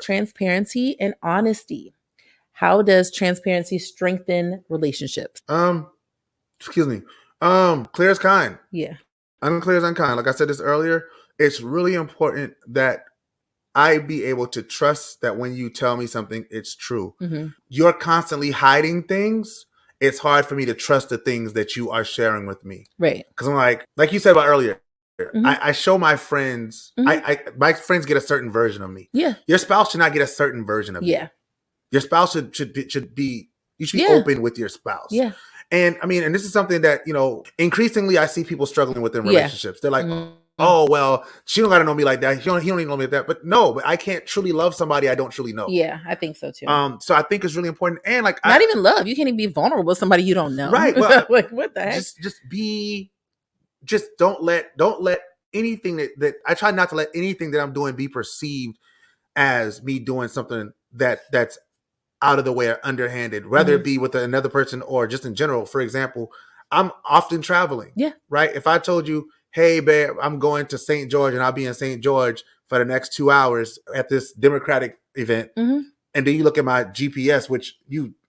Transparency and honesty. How does transparency strengthen relationships? Excuse me. Clear as kind. Yeah. Unclear as unkind. Like I said this earlier, it's really important that I be able to trust that when you tell me something, it's true. Mm-hmm. You're constantly hiding things. It's hard for me to trust the things that you are sharing with me. Right. Because I'm like you said about earlier, Mm-hmm. I show my friends, Mm-hmm. my friends get a certain version of me. Yeah. Your spouse should not get a certain version of you. Yeah. Your spouse should be you should be Yeah. open with your spouse. Yeah. And I mean, and this is something that, increasingly I see people struggling with in relationships. They're like, Mm-hmm. oh, well, she don't got to know me like that. He don't even know me like that. But no, but I can't truly love somebody I don't truly know. Yeah, I think so too. So I think it's really important. And like, not even love. You can't even be vulnerable with somebody you don't know. Right. Well, like what the heck? Just don't let anything that I try not to let anything that I'm doing be perceived as me doing something that's out of the way or underhanded, whether it be with another person or just in general. For example, I'm often traveling. Yeah. Right. If I told you, hey, babe, I'm going to St. George and I'll be in St. George for the next 2 hours at this Democratic event. Mm-hmm. And then you look at my GPS, which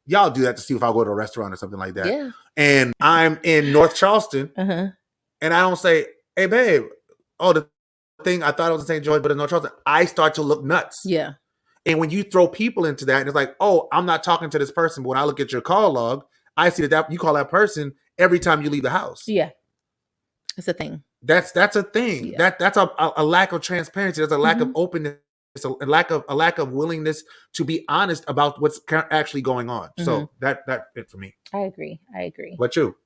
y'all do that to see if I'll go to a restaurant or something like that. Yeah. And I'm in North Charleston and I don't say, hey, babe, oh, the thing I thought it was in St. George, but in North Charleston, I start to look nuts. Yeah. And when you throw people into that, and it's like, oh, I'm not talking to this person. But when I look at your call log, I see that you call that person every time you leave the house. Yeah. It's a thing. That's a thing. Yeah. That's a lack of transparency. There's a lack of openness, a lack of willingness to be honest about what's actually going on. So that it for me. I agree. What you?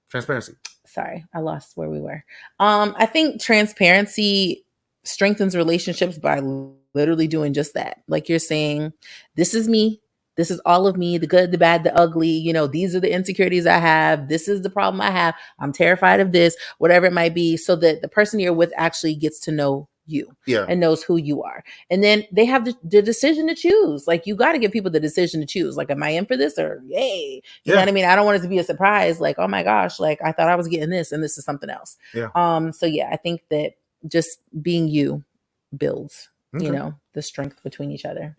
Transparency. Sorry, I lost where we were. I think transparency strengthens relationships by literally doing just that. Like you're saying, this is me. This is all of me, the good, the bad, the ugly. These are the insecurities I have. This is the problem I have. I'm terrified of this, whatever it might be, so that the person you're with actually gets to know you and knows who you are. And then they have the decision to choose. Like, you got to give people the decision to choose. Like, am I in for this or yay? You know what I mean? I don't want it to be a surprise. Like, oh my gosh, like I thought I was getting this and this is something else. Yeah. So yeah, I think that just being you builds, the strength between each other.